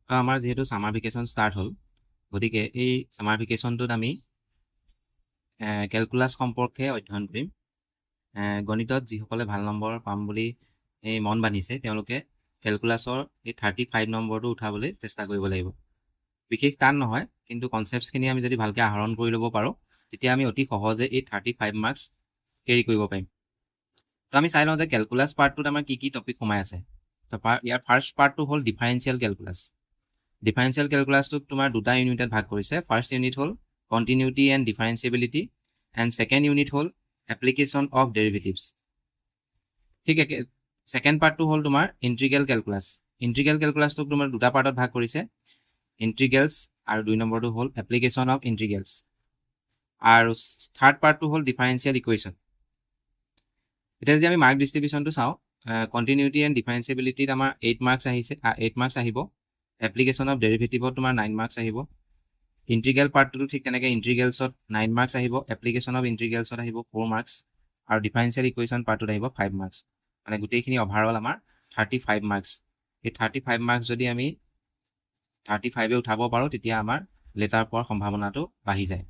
আমাৰ যেহেতু summer vacation start হ'ল গতিকে এই সামাৰ ভেকেশনটোত আমি ক্যালকুলাস সম্পৰ্কে অধ্যয়ন কৰিম গণিতত যিসকলে ভাল নম্বৰ পাম বুলি এই মন বান্ধিছে তেওঁলোকে ক্যালকুলাসৰ এই 35 নম্বৰটো উঠাবলৈ চেষ্টা কৰিব লাগিব বিশেষ টান নহয় কিন্তু কনসেপ্টছখিনি আমি যদি ভালকৈ আহৰণ কৰি ল'ব পাৰোঁ তেতিয়া আমি অতি সহজে এই 35 মাৰ্কছ কেৰি কৰিব পাৰিম তো আমি চাই লওঁ যে ক্যালকুলাস পাৰ্টটোত আমাৰ কি কি টপিক সোমাই আছে তো ইয়াৰ ফাৰ্ষ্ট পাৰ্টটো হ'ল ডিফাৰেন্সিয়েল ক্যালকুলাস ডিফাৰেন্সিয়েল ক্যালকুলাসটোক তোমাৰ দুটা ইউনিটত ভাগ কৰিছে ফাৰ্ষ্ট ইউনিট হ'ল continuity and differentiability and second unit হ'ল এপ্লিকেশ্যন অফ ডেৰিভেটিভছ ঠিক একে ছেকেণ্ড পাৰ্টটো হ'ল তোমাৰ ইণ্টিগ্ৰেল ক্যালকুলাসটোক তোমাৰ দুটা পাৰ্টত ভাগ কৰিছে ইণ্টিগ্ৰেলছ আৰু দুই নম্বৰটো হ'ল এপ্লিকেশ্যন অফ ইণ্টিগ্ৰেলছ আৰু থাৰ্ড পাৰ্টটো হ'ল ডিফাৰেন্সিয়েল ইকুৱেশ্যন এতিয়া যদি আমি মাৰ্ক ডিষ্ট্ৰিবিউশ্যনটো চাওঁ কণ্টিনিউটি এণ্ড ডিফাৰেন্সিয়েবিলিটিত আমাৰ 8 মাৰ্কছ আহিব এপ্লিকেশ্যন অফ ডেৰিভেটিভত তোমাৰ 9 মাৰ্কছ আহিব ইণ্টিগ্ৰেল পাৰ্টটো ঠিক তেনেকৈ ইণ্টিগ্ৰেলছত 9 মাৰ্কছ আহিব এপ্লিকেশ্যন অফ ইণ্টিগ্ৰেলছত আহিব 4 মাৰ্কছ আৰু ডিফাৰেন্সিয়েল ইকুৱেশ্যন পাৰ্টটোত আহিব 5 মাৰ্কছ মানে গোটেইখিনি অভাৰঅল আমাৰ 35 মাৰ্কছ এই 35 মাৰ্কছ যদি আমি 35 উঠাব পাৰোঁ তেতিয়া আমাৰ লেটাৰ পোৱাৰ সম্ভাৱনাটো বাঢ়ি যায়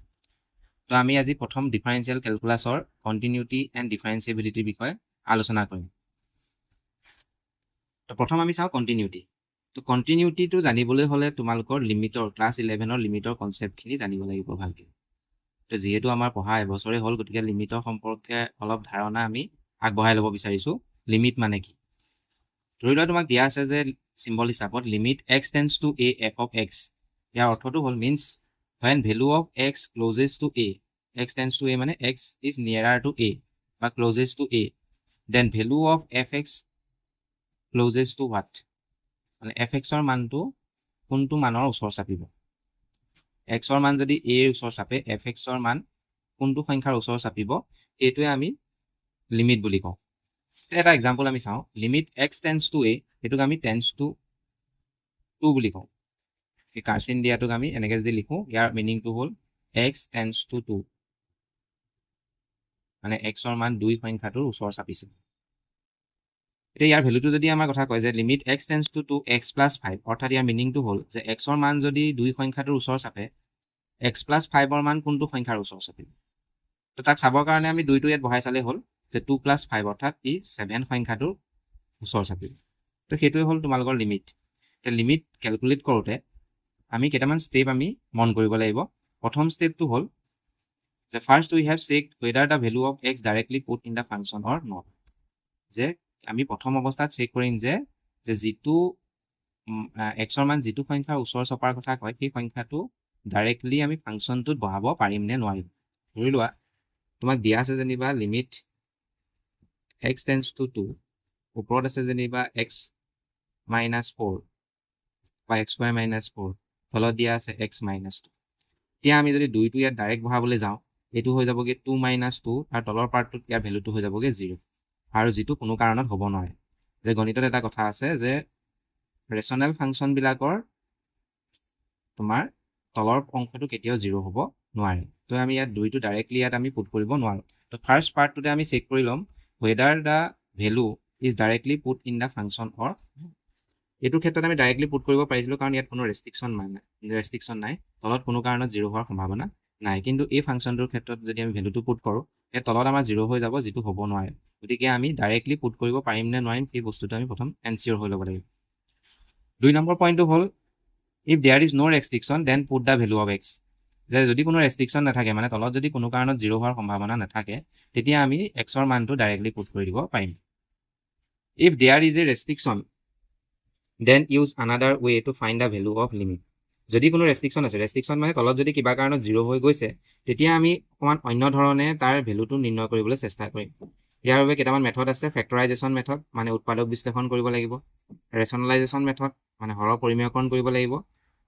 তো আমি আজি প্ৰথম ডিফাৰেন্সিয়েল ক্যালকুলাসৰ কণ্টিনিউটি এণ্ড ডিফাৰেন্সিয়েবিলিটিৰ বিষয়ে আলোচনা কৰিম তো প্ৰথম আমি চাওঁ কণ্টিনিউটি তো কণ্টিনিউটিটো জানিবলৈ হ'লে তোমালোকৰ লিমিটৰ ক্লাছ 11ৰ লিমিটৰ কনচেপ্টখিনি জানিব লাগিব ভালকৈ তো যিহেতু আমাৰ পঢ়া এবছৰে হ'ল গতিকে লিমিটৰ সম্পৰ্কে অলপ ধাৰণা আমি আগবঢ়াই ল'ব বিচাৰিছোঁ লিমিট মানে কি ধৰি লোৱা তোমাক দিয়া আছে যে চিম্বল হিচাপত limit x tends to a f of x ইয়াৰ অৰ্থটো হ'ল means when value of x closes to a x tends to a মানে x is nearer to a বা closes to a then value of fx closes to what মানে fxৰ মানটো কোনটো মানৰ ওচৰ চাপিব xৰ মান যদি a ৰ ওচৰ চাপে fxৰ মান কোনটো সংখ্যাৰ ওচৰ চাপিব এইটোৱে আমি লিমিট বুলি কওঁ এটা এক্সাম্পল আমি চাওঁ limit x tends to a এটোক আমি tends to 2 বুলি কওঁ এই কাৰ্চিন দিয়াটোক আমি এনেকৈ যদি লিখোঁ ইয়াৰ মিনিংটো হ'ল x tends to 2 মানে xৰ মান 2 সংখ্যাটোৰ ওচৰ চাপিছে এতিয়া ইয়াৰ ভেলুটো যদি আমাৰ কথা কয় যে limit x tends to 2x plus 5 অৰ্থাৎ ইয়াৰ মিনিংটো হ'ল যে xৰ মান যদি 2 সংখ্যাটোৰ ওচৰ চাপে x plus 5ৰ মান কোনটো সংখ্যাৰ ওচৰ চাপিব তো তাক চাবৰ কাৰণে আমি 2টো ইয়াত বহাই চালে হ'ল যে 2 plus 5 অৰ্থাৎ ই 7 সংখ্যাটোৰ ওচৰ চাপিব তো সেইটোৱে হ'ল তোমালোকৰ লিমিট এতিয়া লিমিট কেলকুলেট কৰোঁতে আমি কেইটামান ষ্টেপ আমি মন কৰিব লাগিব প্ৰথম ষ্টেপটো হ'ল যে first we have checked whether the value of X directly put in the function or not যে আমি প্ৰথম অৱস্থাত চেক কৰিম যে যিটো এক্সৰ মান যিটো সংখ্যাৰ ওচৰ চপাৰ কথা কয় সেই সংখ্যাটো ডাইৰেক্টলি আমি ফাংচনটোত বহাব পাৰিম নে নোৱাৰিম ধৰি লোৱা তোমাক দিয়া আছে যেনিবা লিমিট এক্স টেন্স টু 2 ওপৰত আছে যেনিবা এক্স মাইনাছ 4 বা এক্স স্কুৱাৰ মাইনাছ 4 তলত দিয়া আছে এক্স মাইনাছ 2 এতিয়া আমি যদি 2টো ইয়াত ডাইৰেক্ট বহাবলৈ যাওঁ এইটো হৈ যাবগৈ 2 মাইনাছ 2 আৰু তলৰ পাৰ্টটোত ইয়াৰ ভেলুটো হৈ যাবগৈ 0 আৰু যিটো কোনো কাৰণত হ'ব নোৱাৰে যে গণিতত এটা কথা আছে যে ৰেচনেল ফাংচনবিলাকৰ তোমাৰ তলৰ অংশটো কেতিয়াও 0 হ'ব নোৱাৰে তো আমি ইয়াত 2টো ডাইৰেক্টলি ইয়াত আমি পুট কৰিব নোৱাৰোঁ তো ফাৰ্ষ্ট পাৰ্টটোতে আমি চেক কৰি ল'ম whether the value is directly put in the function or এইটো ক্ষেত্ৰত আমি ডাইৰেক্টলি পুট কৰিব পাৰিছিলোঁ কাৰণ ইয়াত কোনো ৰেষ্ট্ৰিকশ্যন নাই তলত কোনো কাৰণত 0 হোৱাৰ সম্ভাৱনা নাই কিন্তু এই ফাংচনটোৰ ক্ষেত্ৰত যদি আমি ভেলুটো পুট কৰোঁ এই তলত আমাৰ 0 হৈ যাব যিটো হ'ব নোৱাৰে গতিকে আমি ডাইৰেক্টলি পুট কৰিব পাৰিম নে নোৱাৰিম সেই বস্তুটো আমি প্ৰথম এনচিয়ৰ হৈ ল'ব লাগিব 2 নম্বৰ পইণ্টটো হ'ল if there is no' restriction then put the value of X যে যদি কোনো ৰেষ্ট্ৰিকশ্যন নাথাকে মানে তলত যদি কোনো কাৰণত 0 হোৱাৰ সম্ভাৱনা নাথাকে তেতিয়া আমি এক্সৰ মানটো ডাইৰেক্টলি পুট কৰি দিব পাৰিম if there is a restriction then use another way to find the value of limit যদি কোনো ৰেষ্ট্ৰিকশ্যন আছে ৰেষ্ট্ৰিকশ্যন মানে তলত যদি কিবা কাৰণত 0 হৈ গৈছে তেতিয়া আমি অকণমান অন্য ধৰণে তাৰ ভেলুটো নিৰ্ণয় কৰিবলৈ চেষ্টা কৰিম ইয়াৰ বাবে কেইটামান মেথড আছে ফেক্টৰাইজেশ্যন মেথড মানে উৎপাদক বিশ্লেষণ কৰিব লাগিব ৰেচনেলাইজেশ্যন মেথড মানে হৰ পৰিমেয়কৰণ কৰিব লাগিব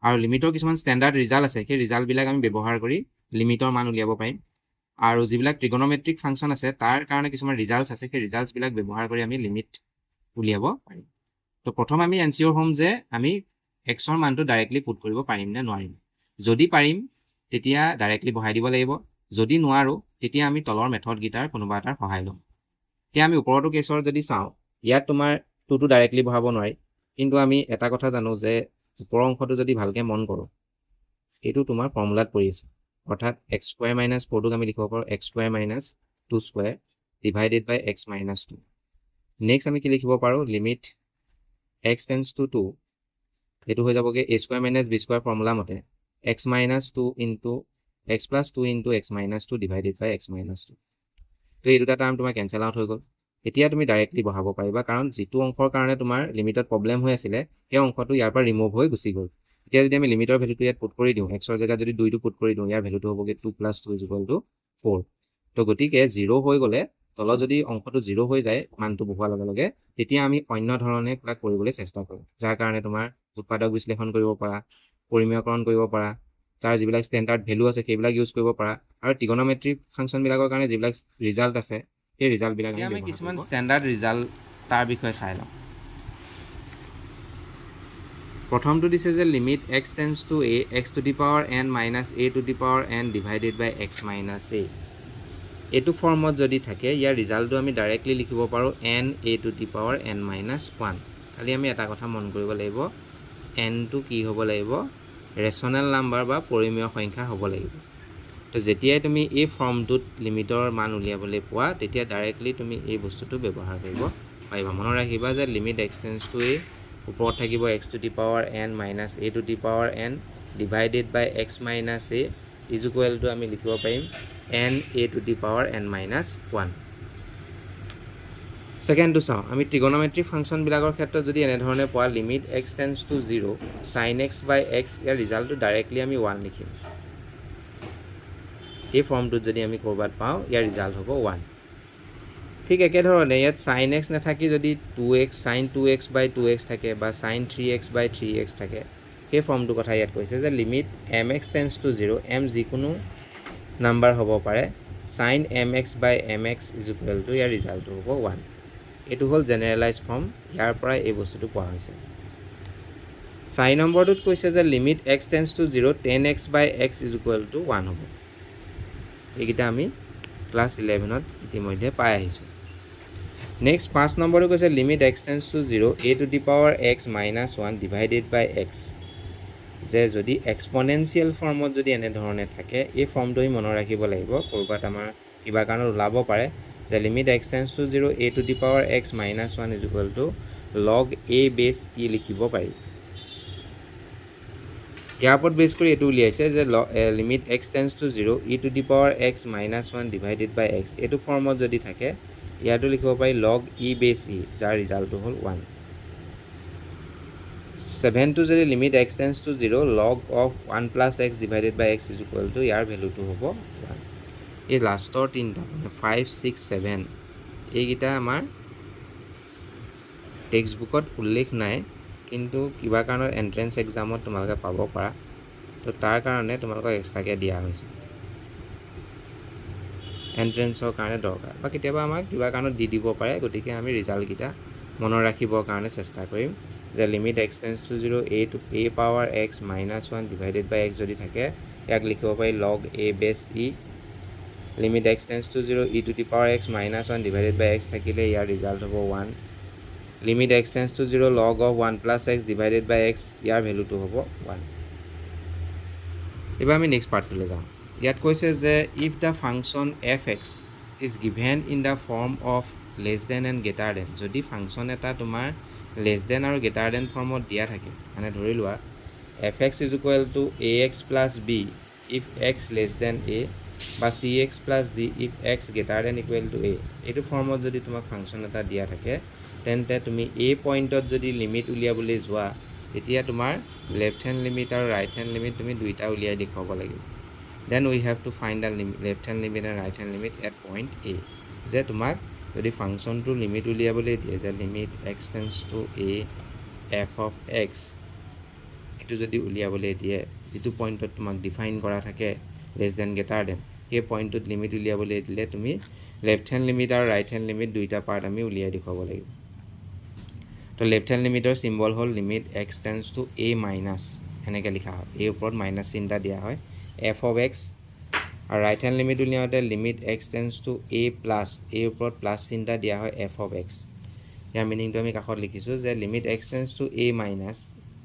আৰু লিমিটৰ কিছুমান ষ্টেণ্ডাৰ্ড ৰিজাল্ট আছে সেই ৰিজাল্টবিলাক আমি ব্যৱহাৰ কৰি লিমিটৰ মান উলিয়াব পাৰিম আৰু যিবিলাক ট্ৰিগনমেট্ৰিক ফাংচন আছে তাৰ কাৰণে কিছুমান ৰিজাল্টছ আছে সেই ৰিজাল্টছবিলাক ব্যৱহাৰ কৰি আমি লিমিট উলিয়াব পাৰিম তো প্ৰথম আমি এনচিয়ৰ হ'ম যে আমি এক্সৰ মানটো ডাইৰেক্টলি পুট কৰিব পাৰিম নে নোৱাৰিম যদি পাৰিম তেতিয়া ডাইৰেক্টলি বহাই দিব লাগিব যদি নোৱাৰোঁ তেতিয়া আমি তলৰ মেথডকেইটাৰ কোনোবা এটাৰ সহায় ল'ম এতিয়া আমি ওপৰতো কেছৰ যদি চাওঁ ইয়াত তোমাৰ 2টো ডাইৰেক্টলি বহাব নোৱাৰি কিন্তু আমি এটা কথা জানো যে ওপৰৰ অংশটো যদি ভালকৈ মন কৰোঁ এইটো তোমাৰ ফৰ্মুলাত পৰি আছে অৰ্থাৎ x স্কুৱেৰ মাইনাছ 4টোক আমি লিখিব পাৰোঁ x square minus 2 square divided by x minus 2 next আমি কি লিখিব পাৰোঁ লিমিট x টেন্স টু 2 এইটো হৈ যাবগৈ a square minus b square formula মতে x minus 2 into x plus 2 into x minus 2 divided by x minus 2 তো এই দুটা টাৰ্ম তোমাৰ কেঞ্চেল আউট হৈ গ'ল এতিয়া তুমি ডাইৰেক্টলি বহাব পাৰিবা কাৰণ যিটো অংশৰ কাৰণে তোমাৰ লিমিটত প্ৰব্লেম হৈ আছিলে সেই অংশটো ইয়াৰ পৰা ৰিমুভ হৈ গুচি গ'ল এতিয়া যদি আমি লিমিটৰ ভেলুটো ইয়াত পুট কৰি দিওঁ এক্সৰ জেগাত যদি 2টো পুট কৰি দিওঁ ইয়াৰ ভেলুটো হ'বগৈ 2 প্লাছ 2 ইকুৱেল টু 4 তো গতিকে 0 হৈ গ'লে তলত যদি অংশটো 0 হৈ যায় মানটো বহোৱাৰ লগে লগে তেতিয়া আমি অন্য ধৰণে কিবা কৰিবলৈ চেষ্টা কৰোঁ যাৰ কাৰণে তোমাৰ উৎপাদক বিশ্লেষণ কৰিব পাৰা পৰিমেয়কৰণ কৰিব পাৰা তাৰ যিবিলাক ষ্টেণ্ডাৰ্ড ভেলু আছে সেইবিলাক ইউজ কৰিব পাৰা আৰু ত্ৰিগোনোমেট্ৰিক ফাংচনবিলাকৰ কাৰণে যিবিলাক ৰিজাল্ট আছে সেই ৰিজাল্টবিলাক আমি কিছুমান ষ্টেণ্ডাৰ্ড ৰিজাল্ট তাৰ বিষয়ে চাই লওঁ প্ৰথমটো দিছে যে limit x tends to a x to the power n minus a to the power n divided by x minus a এইটো ফৰ্মত যদি থাকে ইয়াৰ ৰিজাল্টটো আমি ডাইৰেক্টলি লিখিব পাৰোঁ n a to the power n minus 1 খালি আমি এটা কথা মন কৰিব লাগিব nটো কি হ'ব লাগিব ৰেচনেল নাম্বাৰ বা পৰিমেয় সংখ্যা হ'ব লাগিব তো যেতিয়াই তুমি এই ফৰ্মটোত লিমিটৰ মান উলিয়াবলৈ পোৱা তেতিয়া ডাইৰেক্টলি তুমি এই বস্তুটো ব্যৱহাৰ কৰিব পাৰিবা মনত ৰাখিবা যে limit x tends to a ওপৰত থাকিব x to the power n minus a to the power n divided by x minus a is equal to আমি লিখিব পাৰিম n a to the power n minus 1 সেকেণ্ডটো চাওঁ আমি trigonometric ফাংচনবিলাকৰ ক্ষেত্ৰত যদি এনেধৰণে পোৱা limit x tends to 0 sin x by x ইয়াৰ ৰিজাল্টটো ডাইৰেক্টলি আমি 1 লিখিম এই ফৰ্মটোত যদি আমি ক'ৰবাত পাওঁ ইয়াৰ ৰিজাল্ট হ'ব 1 ঠিক একেধৰণে ইয়াত sin x নাথাকি যদি 2x sin 2x বাই 2x থাকে বা sin 3x বাই 3x থাকে সেই ফৰ্মটোৰ কথা ইয়াত কৈছে যে limit mx tends to 0 m যিকোনো নাম্বাৰ হ'ব পাৰে sin mx by mx is equal to ইয়াৰ ৰিজাল্টটো হ'ব 1 এইটো হ'ল জেনেৰেলাইজ ফৰ্ম ইয়াৰ পৰা এই বস্তুটো পোৱা হৈছে 4 নম্বৰটোত কৈছে যে limit x tends to 0 10x by x is equal to 1 হ'ব এইকেইটা আমি ক্লাছ 11ত ইতিমধ্যে পাই আহিছোঁ নেক্সট 5 নম্বৰটো কৈছে limit x tends to 0 a to the power x minus 1 divided by x যে যদি এক্সপনেনচিয়েল ফৰ্মত যদি এনেধৰণে থাকে এই ফৰ্মটো আমি মনত ৰাখিব লাগিব ক'ৰবাত আমাৰ কিবা কাৰণত ওলাব পাৰে যে limit x tends to 0 a to the power x minus 1 is equal two log a base e লিখিব পাৰি ইয়াৰ ওপৰত বেছ কৰি এইটো উলিয়াইছে যে limit x tends to 0 e to the power x minus 1 divided by x এইটো ফৰ্মত যদি থাকে ইয়াতো লিখিব পাৰি লগ e বেছ e যাৰ ৰিজাল্টটো হ'ল 1 7টো যদি limit x tends to 0 log of 1 plus x divided by x is equal to ইয়াৰ ভেলুটো হ'ব 1 এই লাষ্টৰ তিনিটা মানে 5 6 7 এইকেইটা আমাৰ টেক্সট বুকত উল্লেখ নাই কিন্তু কিবা কাৰণত এন্ট্ৰেন্স এক্সামত তোমালোকে পাব পাৰা তো তাৰ কাৰণে তোমালোকক এক্সট্ৰাকৈ দিয়া হৈছে এন্ট্ৰেন্সৰ কাৰণে দৰকাৰ বা কেতিয়াবা আমাক কিবা কাৰণত দি দিব পাৰে গতিকে আমি ৰিজাল্টকেইটা মনত ৰাখিবৰ কাৰণে চেষ্টা কৰিম যে limit x tends to 0 a to a power x minus 1 divided by x যদি থাকে ইয়াক লিখিব পাৰি log a base e limit x tends to 0 e to the power x minus 1 divided by x থাকিলে ইয়াৰ ৰিজাল্ট হ'ব 1 limit x tends to 0 log of 1 plus x divided by x ইয়াৰ ভেলুটো হ'ব 1 এবাৰ আমি নেক্সট পাৰ্টটোলৈ যাওঁ ইয়াত কৈছে যে if the function fx is given in the form of less than and greater than যদি ফাংচন এটা তোমাৰ লেছ দেন আৰু গ্ৰেটাৰ দেন ফৰ্মত দিয়া থাকে মানে ধৰি লোৱা fx is equal to ax plus b if x less than a বা cx plus d if x greater than equal to a এইটো ফৰ্মত যদি তোমাক ফাংচন এটা দিয়া থাকে তেন্তে তুমি এই পইণ্টত যদি লিমিট উলিয়াবলৈ যোৱা তেতিয়া তোমাৰ লেফ্ট হেণ্ড লিমিট আৰু ৰাইট হেণ্ড লিমিট তুমি দুইটা উলিয়াই দেখুৱাব লাগিব then we have to find the left hand limit and right hand limit at point a যে তোমাক যদি ফাংচনটো লিমিট উলিয়াবলৈ দিয়ে যে limit x tends to a f of x এইটো যদি উলিয়াবলৈ দিয়ে যিটো পইণ্টত তোমাক ডিফাইন কৰা থাকে লেছ দেন গ্ৰেটাৰ দেন সেই পইণ্টটোত লিমিট উলিয়াবলৈ দিলে তুমি লেফ্ট হেণ্ড লিমিট আৰু ৰাইট হেণ্ড লিমিট দুইটা পাৰ্ট আমি উলিয়াই দেখুৱাব লাগিব তো লেফ্ট হেণ্ড লিমিটৰ চিম্বল হ'ল limit x tends to a minus এনেকৈ লিখা হয় এই ওপৰত মাইনাছ চিন্তা দিয়া হয় f অফ x আৰু ৰাইট হেণ্ড লিমিট উলিয়াওঁতে limit x tends to a plus এই ওপৰত প্লাছ চিন্তা দিয়া হয় f অফ x ইয়াৰ মিনিংটো আমি কাষত লিখিছোঁ যে limit x tends to a minus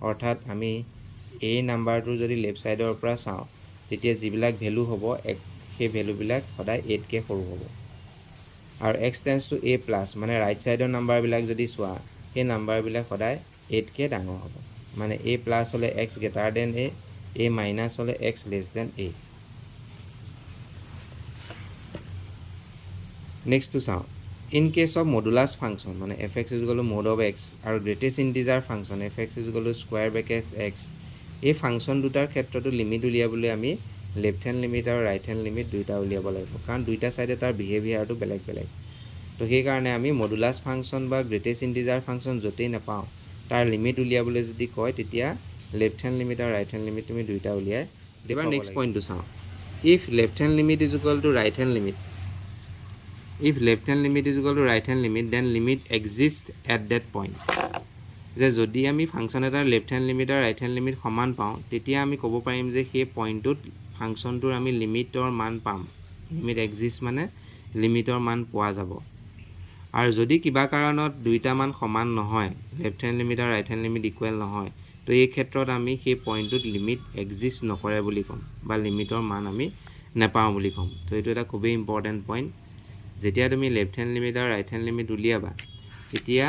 অৰ্থাৎ আমি এই নাম্বাৰটো যদি লেফ্ট ছাইডৰ পৰা চাওঁ তেতিয়া যিবিলাক ভেলু হ'ব সেই ভেলুবিলাক সদায় 8কে সৰু হ'ব আৰু x tends to a plus মানে ৰাইট ছাইডৰ নাম্বাৰবিলাক যদি চোৱা সেই নাম্বাৰবিলাক সদায় 8কে ডাঙৰ হ'ব মানে a প্লাছ হ'লে x greater than a minus হ'লে x লেছ দেন a নেক্সটটো চাওঁ in case of modulus function মানে fx is equal to mod of x আৰু greatest integer function fx is equal to square bracket x এই function দুটাৰ ক্ষেত্ৰতো limit উলিয়াবলৈ আমি লেফ্ট হেণ্ড লিমিট আৰু ৰাইট হেণ্ড লিমিট দুইটা উলিয়াব লাগিব কাৰণ দুইটা ছাইডে তাৰ বিহেভিয়াৰটো বেলেগ বেলেগ তো সেইকাৰণে আমি মডুলাছ ফাংচন বা গ্ৰেটেষ্ট ইণ্টিজাৰ ফাংচন য'তেই নাপাওঁ তাৰ লিমিট উলিয়াবলৈ যদি কয় তেতিয়া লেফ্ট হেণ্ড লিমিট আৰু ৰাইট হেণ্ড লিমিট তুমি দুইটা উলিয়াই এবাৰ নেক্সট পইণ্টটো চাওঁ if left hand limit is equal two right hand limit if left hand limit is equal to right hand limit then limit exists at that point যে যদি আমি ফাংচন এটাৰ লেফ্ট হেণ্ড লিমিট আৰু right hand limit সমান পাওঁ তেতিয়া আমি ক'ব পাৰিম যে সেই পইণ্টটোত ফাংচনটোৰ আমি লিমিটৰ মান পাম লিমিট এক্সিষ্ট মানে লিমিটৰ মান পোৱা যাব আৰু যদি কিবা কাৰণত দুইটা মান সমান নহয় লেফ্ট হেণ্ড লিমিট আৰু ৰাইট হেণ্ড লিমিট ইকুৱেল নহয় তো এই ক্ষেত্ৰত আমি সেই পইণ্টটোত লিমিট এক্সিষ্ট নকৰে বুলি ক'ম বা লিমিটৰ মান আমি নাপাওঁ বুলি ক'ম তো এইটো এটা খুবেই ইম্পৰ্টেণ্ট পইণ্ট যেতিয়া তুমি লেফ্ট হেণ্ড লিমিট আৰু ৰাইট হেণ্ড লিমিট উলিয়াবা তেতিয়া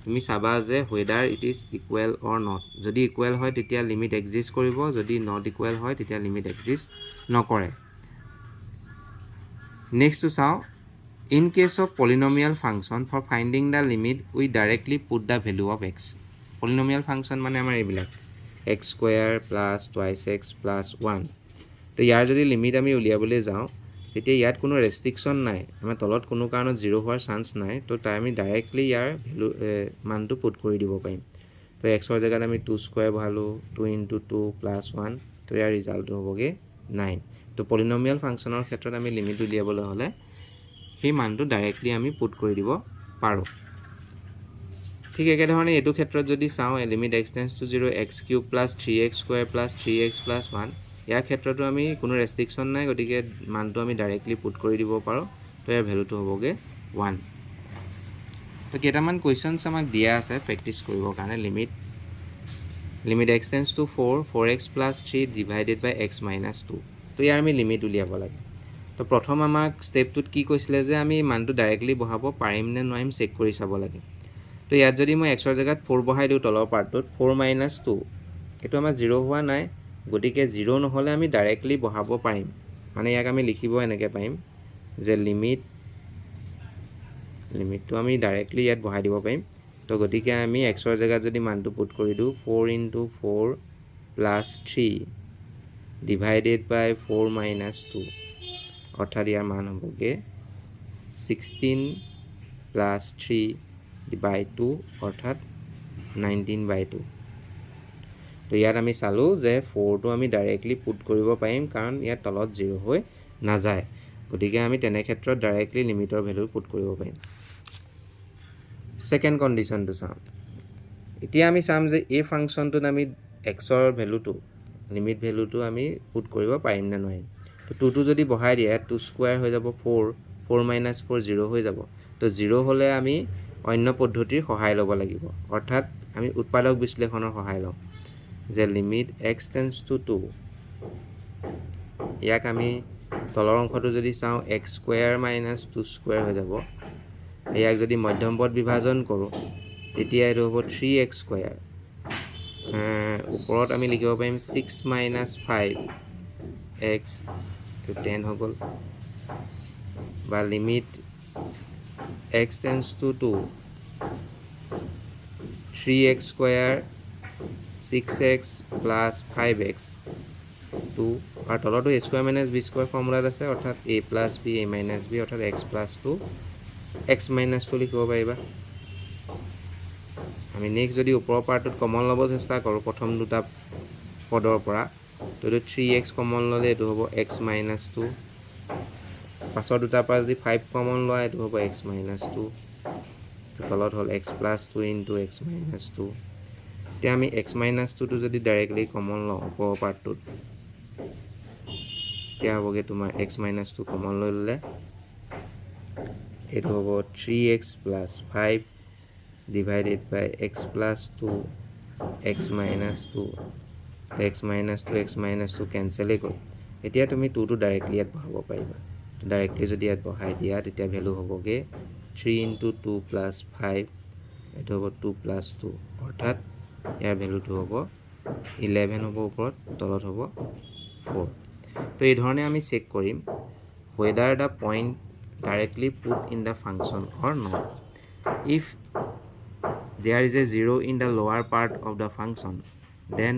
তুমি চাবা যে whether it is equal or not যদি ইকুৱেল হয় তেতিয়া লিমিট এক্সিষ্ট কৰিব যদি নট ইকুৱেল হয় তেতিয়া লিমিট এক্সিষ্ট নকৰে নেক্সটটো চাওঁ in case of polynomial function for finding the limit we directly put the value of x polynomial function মানে আমাৰ এইবিলাক x square plus twice x plus 1 তো ইয়াৰ যদি লিমিট আমি উলিয়াবলৈ যাওঁ তেতিয়া ইয়াত কোনো ৰেষ্ট্ৰিকশ্যন নাই আমাৰ তলত কোনো কাৰণত 0 হোৱাৰ চান্স নাই তো তাই আমি ডাইৰেক্টলি ইয়াৰ ভেলু মানটো পুট কৰি দিব পাৰিম তো এক্সৰ জেগাত আমি 2 স্কুৱেৰ ভৰালোঁ 2 × 2 + 1 তো ইয়াৰ ৰিজাল্টটো হ'বগৈ 9 তো পলিনমিয়েল ফাংচনৰ ক্ষেত্ৰত আমি লিমিট উলিয়াবলৈ হ'লে সেই মানটো ডাইৰেক্টলি আমি পুট কৰি দিব পাৰোঁ ঠিক একেধৰণে এইটো ক্ষেত্ৰত যদি চাওঁ limit x tends to 0 x³ + 3x² + 3x + 1 ইয়াৰ ক্ষেত্ৰতো আমি কোনো ৰেষ্ট্ৰিকশ্যন নাই গতিকে মানটো আমি ডাইৰেক্টলি পুট কৰি দিব পাৰোঁ তো ইয়াৰ ভেলুটো হ'বগৈ 1 তো কেইটামান কুৱেশ্যনছ আমাক দিয়া আছে প্ৰেক্টিছ কৰিবৰ কাৰণে limit x tends to 4x + 3 divided by x - 2 তো ইয়াৰ আমি লিমিট উলিয়াব লাগে তো প্ৰথম আমাক ষ্টেপটোত কি কৈছিলে যে আমি মানটো ডাইৰেক্টলি বহাব পাৰিম নে নোৱাৰিম চেক কৰি চাব লাগে তো ইয়াত যদি মই xৰ জেগাত 4 বহাই দিওঁ তলৰ পাৰ্টটোত 4 - 2 এইটো আমাৰ 0 হোৱা নাই গতিকে 0 নহ'লে আমি ডাইৰেক্টলি বহাব পাৰিম মানে ইয়াক আমি লিখিব এনেকৈ পাৰিম যে লিমিটটো আমি ডাইৰেক্টলি ইয়াত বহাই দিব পাৰিম তো গতিকে আমি xৰ জেগাত যদি মানটো পুট কৰি দিওঁ 4 × 4 + 3 ডিভাইডেড বাই 4 - 2 অৰ্থাৎ ইয়াৰ মান হ'বগৈ 16 + 3/2 অৰ্থাৎ 19/2 তো ইয়াত আমি চালোঁ যে 4টো আমি ডাইৰেক্টলি পুট কৰিব পাৰিম কাৰণ ইয়াত তলত 0 হৈ নাযায় গতিকে আমি তেনে ক্ষেত্ৰত ডাইৰেক্টলি লিমিটৰ ভেলু পুট কৰিব পাৰিম ছেকেণ্ড কণ্ডিশ্যনটো চাওঁ এতিয়া আমি চাম যে এই ফাংচনটোত আমি এক্সৰ ভেলুটো লিমিট ভেলুটো আমি পুট কৰিব পাৰিম নে নোৱাৰিম তো 2টো যদি বহাই দিয়ে 2 স্কুৱেৰ হৈ যাব 4 4 - 4 0 হৈ যাব তো 0 হ'লে আমি অন্য পদ্ধতিৰ সহায় ল'ব লাগিব অৰ্থাৎ আমি উৎপাদক বিশ্লেষণৰ সহায় ল'ম যে লিমিট x টেন্স টু 2 ইয়াক আমি তলৰ অংশটো যদি চাওঁ x² - 2² হৈ যাব ইয়াক যদি মধ্যমপদ বিভাজন কৰোঁ তেতিয়া এইটো হ'ব 3x² ওপৰত আমি লিখিব পাৰিম 6 - 5x 10 হৈ গ'ল বা limit x tends two 2 3x² 6x + 5x 2 আৰু তলতো a² - b² ফৰ্মুলাত আছে অৰ্থাৎ a + b a - b অৰ্থাৎ x + 2 x - 2 লিখিব পাৰিবা আমি নেক্সট যদি ওপৰৰ পাৰ্টটোত কমন ল'ব চেষ্টা কৰোঁ প্ৰথম দুটা পদৰ পৰা তো এইটো 3x কমন ল'লে এইটো হ'ব x - 2 পাছৰ দুটাৰ পৰা যদি 5 কমন লোৱা এইটো হ'ব x - 2 তলত হ'ল x + 2 × x - 2 এতিয়া আমি x - 2টো যদি ডাইৰেক্টলি কমন লওঁ ওপৰৰ পাৰ্টটোত তেতিয়া হ'বগৈ তোমাৰ x - 2 কমন লৈ ল'লে এইটো হ'ব 3x + 5 divided by x + 2 x minus 2 x minus 2 কেঞ্চেলেই গ'ল এতিয়া তুমি 2 টো ডাইৰেক্টলি ইয়াত বহাব পাৰিবা ডাইৰেক্টলি যদি ইয়াত বহাই দিয়া তেতিয়া ভ্যালু হ'বগে 3 into 2 plus 5 এটা হ'ব 2 plus 2 অৰ্থাৎ ইয়াৰ ভ্যালুটো হ'ব 11 হ'ব ওপৰত তলত হ'ব 4 তো এই ধৰণে আমি চেক কৰিম whether the point directly put in the function or not if there is a 0 in the lower part of the function then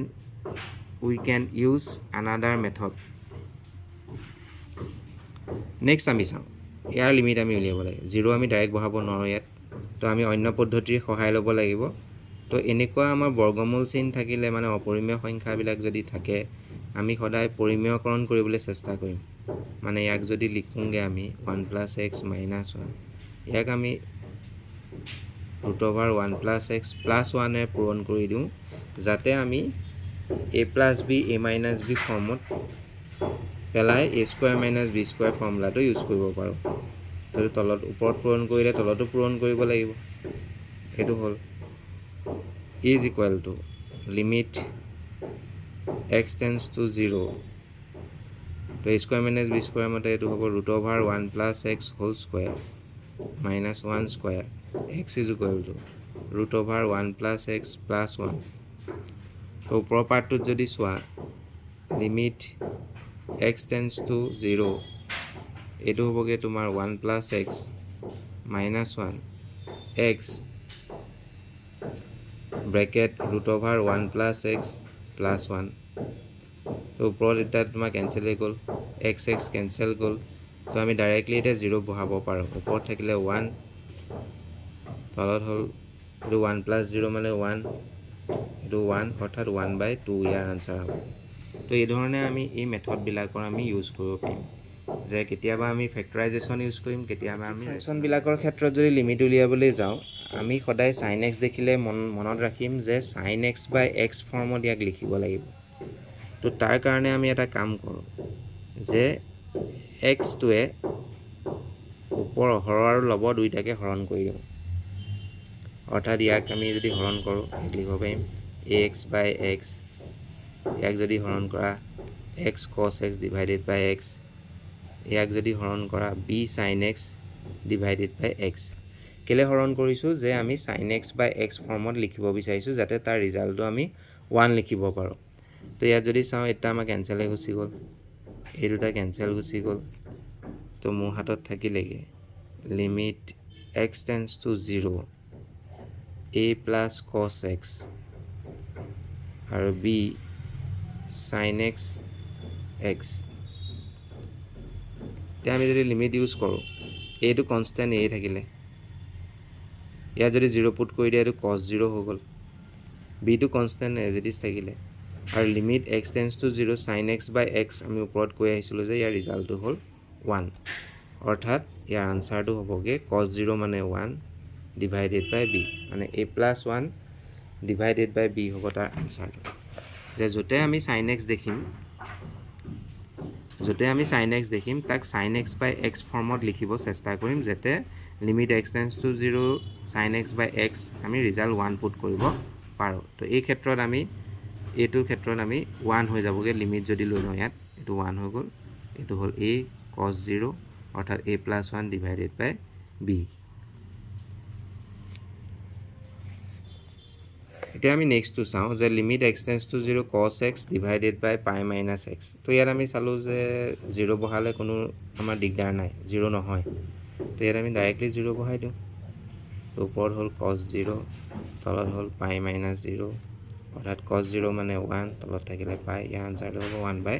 we can use another method next আমি চাওঁ ইয়াৰ লিমিট আমি উলিয়াব লাগে 0 আমি ডাইৰেক্ট বহাব নোৱাৰো ইয়াত তো আমি অন্য পদ্ধতিৰ সহায় ল'ব লাগিব তো এনেকুৱা আমাৰ বৰ্গমূল চিন থাকিলে মানে অপৰিমেয় সংখ্যাবিলাক যদি থাকে আমি সদায় পৰিমেয়কৰণ কৰিবলৈ চেষ্টা কৰিম মানে ইয়াক যদি লিখোগে আমি 1 plus x minus 1 ইয়াক আমি root over 1 plus x plus 1 এ পূৰণ কৰি দিওঁ যাতে আমি a plus b a minus b ফৰ্মত পেলাই a square minus b square ফৰ্মুলাটো ইউজ কৰিব পাৰোঁ তো তলত ওপৰত পূৰণ কৰিলে তলতো পূৰণ কৰিব লাগিব সেইটো হ'ল is equal to limit x tends to 0 তো a square minus b square মতে এটো হ'ব root over 1 plus x whole square minus 1 square x is equal to root over 1 plus x plus 1 তো ওপৰৰ পাৰ্টটোত যদি চোৱা limit x tends to 0 এটো হ'বগে তোমাৰ 1 plus x minus 1 x bracket root over 1 plus x plus 1 তো ওপৰত এটা তোমাৰ কেনসেল হৈ গ'ল x x কেনসেল গ'ল তো আমি ডাইৰেক্টলি এটা 0 বহাব পাৰো ওপৰত থাকিলে 1 তলত হ'ল এটো 1 plus 0 মানে 1 এটো 1 অৰ্থাৎ 1/2 ইয়াৰ আনসাৰ হ'ব তো এই ধৰণে আমি এই মেথড বিলাকৰ আমি ইউজ কৰিব পাৰিম যে কেতিয়াবা আমি ফেক্টৰাইজেশ্যন ইউজ কৰিম কেতিয়াবা আমি ফাংচন বিলাকৰ ক্ষেত্ৰত যদি লিমিট উলিয়াবলৈ যাওঁ আমি সদায় sin x দেখিলে মনত ৰাখিম যে sin x by x ফৰ্মত ইয়াক লিখিব লাগিব তো তাৰ কাৰণে আমি এটা কাম কৰোঁ যে x টোৱে ওপৰ হৰ আৰু লব দুইটাকে হৰণ কৰি দিওঁ অৰ্থাৎ ইয়াক আমি যদি হৰণ কৰোঁ লিখিব পাৰিম ax by x ইয়াক যদি হৰণ কৰা x cos x divided by x ইয়াক যদি হৰণ কৰা b sin x divided by x কেলে হৰণ কৰিছো যে আমি sin x by x ফৰ্মত লিখিব বিচাৰিছো যাতে তাৰ ৰিজাল্টটো আমি 1 লিখিব পাৰো তো ইয়াত যদি চাওঁ এটা আমাৰ কেনসেল হৈ গুচি গ'ল এই দুটা কেনসেল গুচি গ'ল তো মোৰ হাতত থাকিলেগে limit x tends to 0 a plus cos x আৰু b sin x x তে আমি যদি লিমিট ইউজ কৰোঁ a টো কনস্ট্যান্ট a থাকিলে ইয়াত যদি 0 পুট কৰি দিয়া এটো cos 0 হৈ গ'ল b টো কনস্ট্যান্ট as it is থাকিলে আৰু limit x tends to 0 sin x by x আমি ওপৰত কৈ আহিছিলো যে ইয়াৰ ৰিজাল্টটো হ'ল 1 অৰ্থাৎ ইয়াৰ আনসাৰটো হ'বগে cos 0 মানে 1 divided by b মানে a plus 1 divided by b হ'ব তাৰ আনসাৰটো যে যতে আমি sin x দেখিম তাক sin x by x ফৰ্মত লিখিব চেষ্টা কৰিম যেতে limit x tends to 0 sin x by x আমি ৰিজাল্ট 1 পুট কৰিব পাৰো তো এই ক্ষেত্ৰত আমি এটো ক্ষেত্ৰত আমি 1 হৈ যাবগে লিমিট যদি লৈ লওঁ ইয়াত এটো 1 হৈ গ'ল এটো হ'ল a cos 0 অৰ্থাৎ a plus 1 divided by b এতিয়া আমি নেক্সট টু চাওঁ যে limit x tends to 0 cos x divided by pi minus x তো ইয়াত আমি চালো যে 0 বহালে কোনো আমাৰ দিগদাৰ নাই 0 নহয় তো ইয়াত আমি ডাইৰেক্টলি 0 বহাই দিওঁ তো ওপৰত হ'ল cos 0 তলত হ'ল pi minus 0 অৰ্থাৎ cos 0 মানে 1 তলত থাকিলে pi ইয়াৰ আনসাৰটো হ'ব 1/pi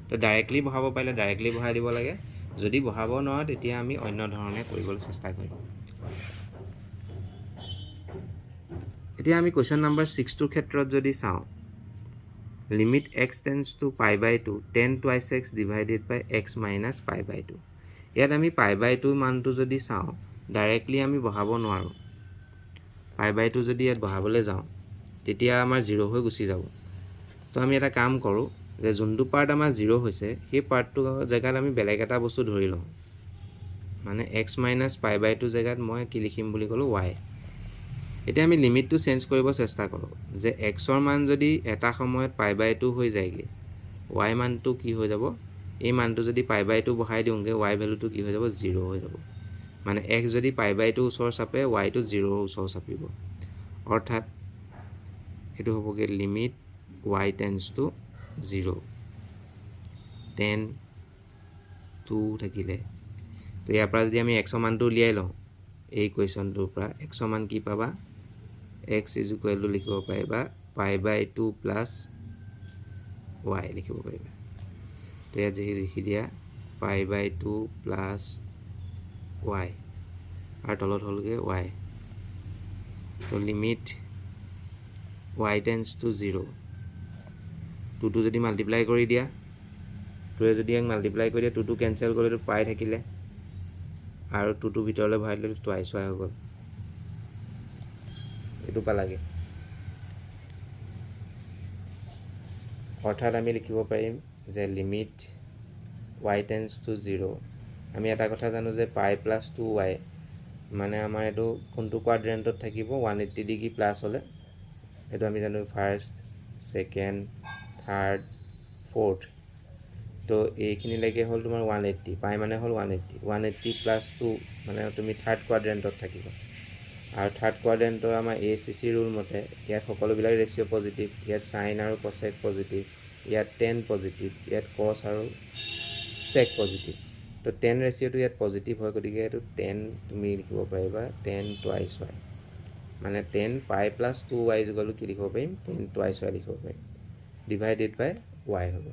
তো ডাইৰেক্টলি বহাব পাৰিলে ডাইৰেক্টলি বহাই দিব লাগে যদি বহাব নহয় তেতিয়া আমি অন্য ধৰণে কৰিবলৈ চেষ্টা কৰিম এতিয়া আমি কোৱেশ্চন নম্বৰ 6 টোৰ ক্ষেত্ৰত যদি চাওঁ limit x tends to pi by 2 10 twice x divided by x minus pi by 2 ইয়াত আমি pi by 2 মানটো যদি চাওঁ ডাইৰেক্টলি আমি বহাব নোৱাৰো pi by 2 যদি ইয়াত বহাবলৈ যাওঁ তেতিয়া আমাৰ 0 হৈ গুচি যাব তো আমি এটা কাম কৰো যে যোনটো পাৰ্ট আমাৰ 0 হৈছে সেই পাৰ্টটো জায়গাত আমি বেলেগ এটা বস্তু ধৰি লওঁ মানে x minus pi by 2 জায়গাত মই কি লিখিম বুলি কলো y এতিয়া আমি লিমিটটো চেঞ্জ কৰিব চেষ্টা কৰোঁ যে এক্সৰ মান যদি এটা সময়ত π/2 হৈ যায়গৈ y মানটো কি হৈ যাব এই মানটো যদি π/2 বহাই দিওঁগৈ y ভেলুটো কি হৈ যাব 0 হৈ যাব মানে x যদি π/2 ওচৰ চাপে y টো 0 ওচৰ চাপিব অৰ্থাৎ এইটো হ'বগৈ লিমিট y টেন্ডছ টু 0 10 2 থাকিলে তো ইয়াৰ পৰা যদি আমি এক্সৰ মানটো উলিয়াই লওঁ এই কুৱেশ্যনটোৰ পৰা এক্সৰ মান কি পাবা x ইজ ইকুৱেল টু লিখিব পাৰিবা π/2 প্লাছ y লিখিব পাৰিবা তো ইয়াত যদি লিখি দিয়া π/2 প্লাছ y আৰু তলত হ'লগৈ y তো লিমিট y টেন্ডছ টু 0 2টো যদি মাল্টিপ্লাই কৰি দিয়া 2য়ে যদি ইয়াক মাল্টিপ্লাই কৰি দিয়া 2টো কেঞ্চেল কৰিলে পাই থাকিলে আৰু 2টো ভিতৰলৈ ভৰাই দিলে টুৱাইছ y হৈ গ'ল এইটো পালাগে অৰ্থাৎ আমি লিখিব পাৰিম যে লিমিট y টেন্ডছ টু 0 আমি এটা কথা জানো যে পাই প্লাছ 2y মানে আমাৰ এইটো কোনটো কোৱাড্ৰেণ্টত থাকিব 180 ডিগ্ৰী প্লাছ হ'লে এইটো আমি জানো ফাৰ্ষ্ট ছেকেণ্ড থাৰ্ড ফ'ৰ্থ তো এইখিনিলৈকে হ'ল তোমাৰ 180 পাই মানে হ'ল 180 প্লাছ 2 মানে তুমি থাৰ্ড কোৱাড্ৰেণ্টত থাকিব আৰু থাৰ্ড কোৱাড্ৰেণ্টৰ আমাৰ ACC ৰুল মতে ইয়াত সকলোবিলাক ৰেচিঅ' পজিটিভ ইয়াত চাইন আৰু কছেক পজিটিভ ইয়াত টেন পজিটিভ ইয়াত কছ আৰু চেক পজিটিভ তো 10 ৰেচিঅ'টো ইয়াত পজিটিভ হয় গতিকে এইটো 10 তুমি লিখিব পাৰিবা 10 টুৱাইছ y মানে 10 পাই প্লাছ 2y ইকুৱেল কি লিখিব পাৰিম 10 টুৱাইছ y লিখিব পাৰিম ডিভাইডেড বাই y হ'ব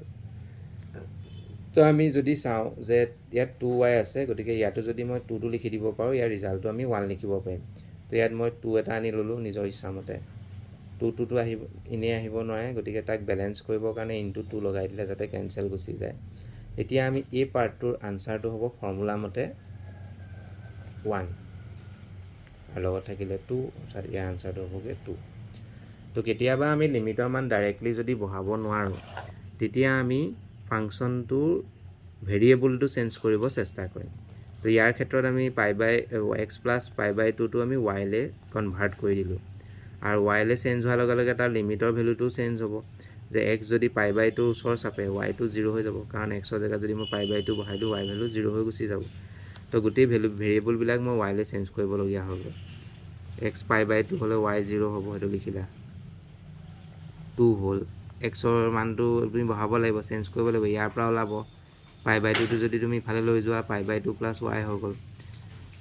তো আমি যদি চাওঁ যে ইয়াত 2y আছে গতিকে ইয়াতো যদি মই 2টো লিখি দিব পাৰোঁ ইয়াৰ ৰিজাল্টটো আমি 1 লিখিব পাৰিম তো ইয়াত মই 2 এটা আনি ল'লোঁ নিজৰ ইচ্ছামতে 2টো আহিব এনেই আহিব নোৱাৰে গতিকে তাক বেলেঞ্চ কৰিবৰ কাৰণে ইনটু 2 লগাই দিলে যাতে কেঞ্চেল গুচি যায় এতিয়া আমি এই পাৰ্টটোৰ আনচাৰটো হ'ব ফৰ্মুলা মতে 1 আৰু লগত থাকিলে 2 অৰ্থাৎ ইয়াৰ আনচাৰটো হ'বগৈ 2 তো কেতিয়াবা আমি লিমিটৰ মান ডাইৰেক্টলি যদি বহাব নোৱাৰোঁ তেতিয়া আমি ফাংচনটোৰ ভেৰিয়েবলটো চেঞ্জ কৰিব চেষ্টা কৰিম তো ইয়াৰ ক্ষেত্ৰত আমি x প্লাছ π/2টো আমি yলৈ কনভাৰ্ট কৰি দিলোঁ আৰু yলৈ চেঞ্জ হোৱাৰ লগে লগে তাৰ লিমিটৰ ভেলুটো চেঞ্জ হ'ব যে x যদি π/2 ওচৰ চাপে yটো 0 হৈ যাব কাৰণ xৰ জেগাত যদি মই π/2 বহাই দিওঁ y ভেলু 0 হৈ গুচি যাব তো গোটেই ভেৰিয়েবলবিলাক মই yলৈ চেঞ্জ কৰিবলগীয়া হ'ব x π/2 হ'লে y 0 হ'ব সেইটো লিখিলা 2 হ'ল xৰ মানটো তুমি বহাব লাগিব চেঞ্জ কৰিব লাগিব ইয়াৰ পৰা ওলাব π/2টো যদি তুমি ইফালে লৈ যোৱা π/2 প্লাছ y হৈ গ'ল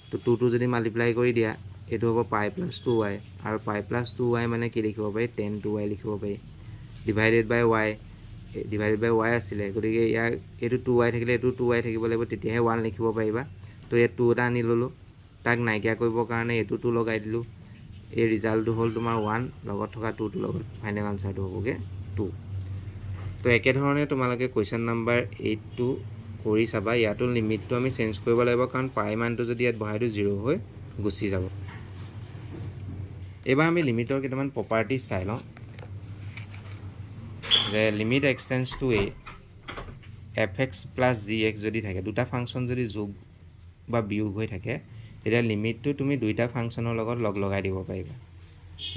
তো 2টো যদি মাল্টিপ্লাই কৰি দিয়া এইটো হ'ব পাই প্লাছ 2y আৰু পাই প্লাছ 2y মানে কি লিখিব পাৰি 10 2y লিখিব পাৰি ডিভাইডেড বাই y আছিলে গতিকে ইয়াৰ এইটো 2y থাকিলে এইটো 2y থাকিব লাগিব তেতিয়াহে 1 লিখিব পাৰিবা তো ইয়াত 2 এটা আনি ল'লোঁ তাক নাইকিয়া কৰিবৰ কাৰণে এইটো 2 লগাই দিলোঁ এই ৰিজাল্টটো হ'ল তোমাৰ 1 লগত থকা 2টোৰ লগত ফাইনেল আনচাৰটো হ'বগৈ 2 তো একেধৰণে তোমালোকে কুৱেশ্যন নাম্বাৰ 8টো কৰি চাবা ইয়াতো লিমিটটো আমি চেঞ্জ কৰিব লাগিব কাৰণ পাই মানটো যদি ইয়াত বহাই দিওঁ 0 হৈ গুচি যাব এইবাৰ আমি লিমিটৰ কেইটামান প্ৰপাৰ্টিজ চাই লওঁ যে limit x tends to a fx plus gx যদি থাকে দুটা ফাংচন যদি যোগ বা বিয়োগ হৈ থাকে তেতিয়া লিমিটটো তুমি দুইটা ফাংচনৰ লগত লগাই দিব পাৰিবা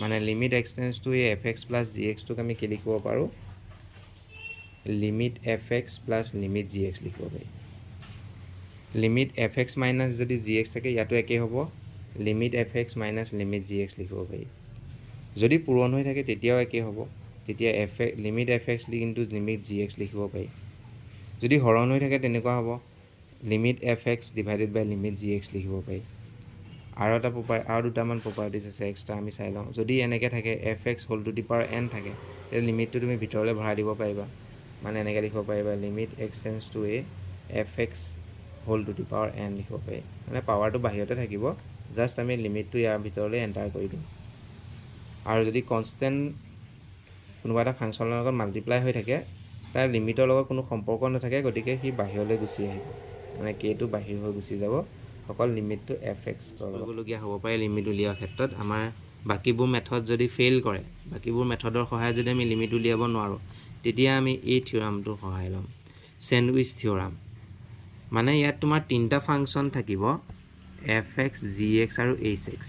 মানে limit x tends to a fx plus gxটোক আমি কি লিখিব পাৰোঁ limit fx plus limit gx লিখিব পাৰি লিমিট fx মাইনাছ যদি gx থাকে ইয়াতো একেই হ'ব limit fx minus limit gx লিখিব পাৰি যদি পূৰণ হৈ থাকে তেতিয়াও একেই হ'ব তেতিয়া limit fx into limit gx লিখিব পাৰি যদি হৰণ হৈ থাকে তেনেকুৱা হ'ব লিমিট fx ডিভাইডেড বাই লিমিট gx লিখিব পাৰি আৰু দুটামান প্ৰপাৰ্টিজ আছে এক্সট্ৰা আমি চাই লওঁ যদি এনেকৈ থাকে fx whole to the power n থাকে তেতিয়া লিমিটটো তুমি ভিতৰলৈ ভৰাই দিব পাৰিবা মানে এনেকৈ লিখিব পাৰিবা limit x tends to a fx whole to the power n লিখিব পাৰি মানে পাৱাৰটো বাহিৰতে থাকিব জাষ্ট আমি লিমিটটো ইয়াৰ ভিতৰলৈ এণ্টাৰ কৰি দিওঁ আৰু যদি কনষ্টেণ্ট কোনোবা এটা ফাংচনৰ লগত মাল্টিপ্লাই হৈ থাকে তাৰ লিমিটৰ লগত কোনো সম্পৰ্ক নাথাকে গতিকে সি বাহিৰলৈ গুচি আহিব মানে কেটো বাহিৰ হৈ গুচি যাব অকল লিমিটটো fx ল'বলগীয়া হ'ব পাৰে লিমিট উলিওৱাৰ ক্ষেত্ৰত আমাৰ বাকীবোৰ মেথড যদি ফেইল কৰে বাকীবোৰ মেথডৰ সহায়ত যদি আমি লিমিট উলিয়াব নোৱাৰোঁ তেতিয়া আমি এই থিয়ৰামটোৰ সহায় ল'ম চেণ্ডউইচ থিয়ৰাম মানে ইয়াত তোমাৰ তিনিটা ফাংচন থাকিব fx gx আৰু hx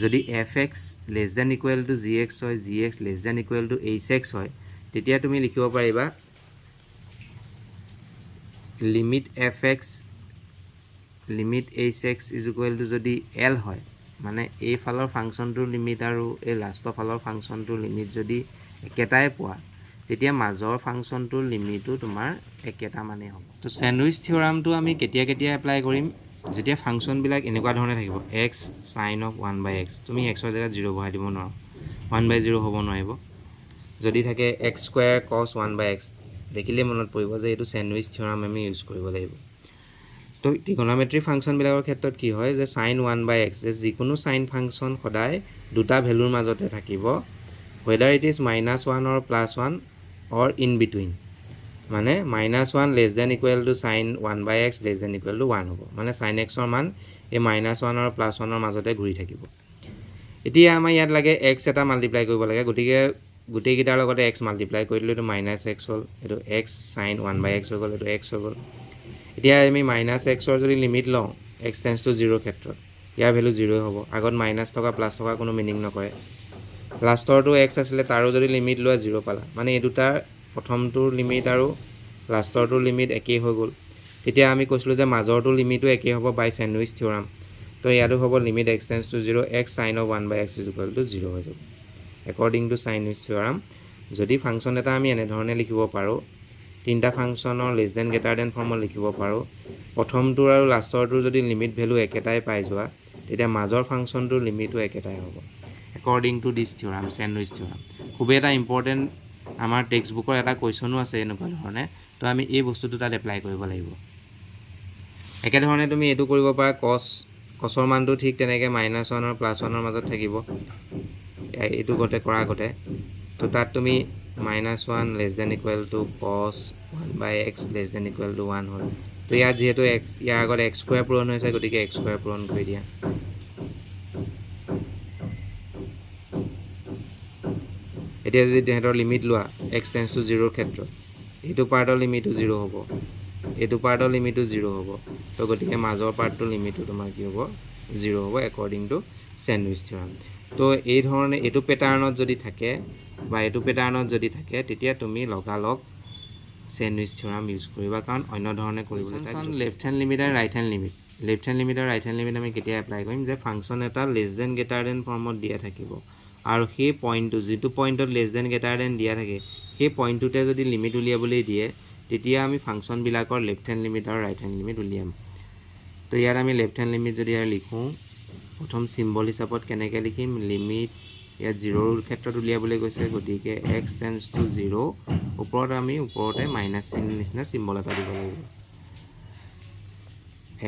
যদি fx less than equal to gx হয় gx less than equal to hx হয় তেতিয়া তুমি লিখিব পাৰিবা limit fx limit hx is equal to যদি l হয় মানে এই ফালৰ ফাংচনটোৰ লিমিট আৰু এই লাষ্টৰ ফালৰ ফাংচনটোৰ লিমিট যদি একেটাই পোৱা তেতিয়া মাজৰ ফাংচনটোৰ লিমিটটো তোমাৰ একেটা মানে হ'ব তো স্যান্ডউইচ থিওৰামটো আমি কেতিয়া কেতিয়া এপ্লাই কৰিম যেতিয়া ফাংচনবিলাক এনেকুৱা ধৰণে থাকিব x sin of 1/x তুমি x ৰ জায়গাত 0 বহাই দিব নোৱাৰা 1/0 হ'ব নোৱাৰিব যদি থাকে x square cos 1/x দেখিলে মনত পৰিব যে এইটো স্যান্ডউইচ থিওৰাম আমি ইউজ কৰিব লাগিব তো ট্ৰিগোনোমেট্ৰি ফাংচনবিলাকৰ ক্ষেত্ৰত কি হয় যে sin 1/x যিকোনো সাইন ফাংচন সদায় দুটা ভ্যালুৰ মাজতে থাকিব whether it is -1 or +1 or in between মানে -1 less than equal to sin 1/x less than equal to 1 হ'ব মানে sin x ৰ মান এই -1 আৰু +1 ৰ মাজতে ঘূৰি থাকিব এতিয়া আমাৰ ইয়াত লাগে x এটা মাল্টিপ্লাই কৰিব লাগে গতিকে গোটেই কেইটাৰ লগতে x মাল্টিপ্লাই কৰি দিলে তো -x হ'ল এটো x sin 1/x হৈ গ'ল এটো x হৈ গ'ল এতিয়া আমি -x ৰ যদি লিমিট লওঁ x টেন্ডস টু 0 ক্ষেত্ৰত ইয়াৰ ভ্যালু 0 হ'ব আগত মাইনাস থকা প্লাস থকা কোনো মিনিং নকৰে লাষ্টৰটো x আছিলে তাৰো যদি লিমিট লোৱা 0 পালা মানে এই দুটাৰ প্ৰথমটোৰ লিমিট আৰু লাষ্টৰটোৰ লিমিট একেই হৈ গ'ল তেতিয়া আমি কৈছিলো যে মাজৰটোৰ লিমিটটো একেই হ'ব বাই স্যান্ডউইচ থিওৰাম তো ইয়াটো হ'ব limit x tends to 0 x sin of 1/x is equal to 0 হৈ যাব according to স্যান্ডউইচ থিওৰাম যদি ফাংচন এটা আমি এনে ধৰণে লিখিব পাৰো তিনটা ফাংচনৰ লেস দেন গ্ৰেটাৰ দেন ফৰ্মত লিখিব পাৰো প্ৰথমটোৰ আৰু লাষ্টৰটোৰ যদি লিমিট ভ্যালু একেটাই পাই যোৱা তেতিয়া মাজৰ ফাংচনটোৰ লিমিটটো একেটাই হ'ব according to this theorem sandwich theorem খুব এটা ইম্পৰ্টেন্ট আমাৰ টেক্সট বুকৰ এটা কোৱেশ্চনো আছে এনেকুৱা ধৰণে তো আমি এই বস্তুটো তাত এপ্লাই কৰিব লাগিব একে ধৰণে তুমি এটো কৰিব পাৰা cosৰ মানটো ঠিক তেনেকে -1 আৰু +1 ৰ মাজত থাকিব এটো গতে কৰা গতে তো তাত তুমি -1 less than equal to cos 1/x less than equal to 1 হ'ল তো ইয়াত যেহেতু ইয়াৰ আগত x স্কয়াৰ পূৰণ হৈছে গতিকে x স্কয়াৰ পূৰণ কৰি দিয়া এতিয়া যদি তেহেতৰ লিমিট লোৱা x টেন্ডস টু 0 ৰ ক্ষেত্ৰত এইটো পাৰ্টৰ লিমিটটো 0 হ'ব এইটো পাৰ্টৰ লিমিটটো 0 হ'ব তো গতিকে মাজৰ পাৰ্টটোৰ লিমিটটো তোমাৰ কি হ'ব 0 হ'ব according to স্যান্ডউইচ থিওৰাম তো এই ধৰণে এটো প্যাটাৰ্ণত যদি থাকে বা এটো প্যাটাৰ্ণত যদি থাকে তেতিয়া তুমি লগালগ স্যান্ডউইচ থিওৰাম ইউজ কৰিবা কাৰণ অন্য ধৰণে কৰিবলৈ তাক লেফট হ্যান্ড লিমিট আৰু right hand limit left hand limit আৰু ৰাইট হ্যান্ড লিমিট আমি কেতিয়া এপ্লাই কৰিম যে ফাংচন এটা লেস দেন গ্ৰেটাৰ দেন ফৰ্মত দিয়া থাকিব আৰু সেই পইণ্টটো যেটো পইণ্টত লেস দেন গ্ৰেটাৰ দেন দিয়া থাকে সেই পইণ্টটোতে যদি লিমিট উলিয়াবলৈ দিয়ে তেতিয়া আমি ফাংচন বিলাকৰ লেফট হ্যান্ড লিমিট আৰু ৰাইট হ্যান্ড লিমিট উলিয়াম তো ইয়াত আমি লেফট হ্যান্ড লিমিট যদি আৰু লিখো প্ৰথম সিম্বল হিচাপত কেনেকৈ লিখিম লিমিট ইয়াত 0 ৰ ক্ষেত্ৰত উলিয়াবলৈ গৈছে গতিকে x টেন্ডস টু 0 ওপৰত আমি ওপৰতে মাইনাস চিন নিচিনা সিম্বল এটা দিব লাগিব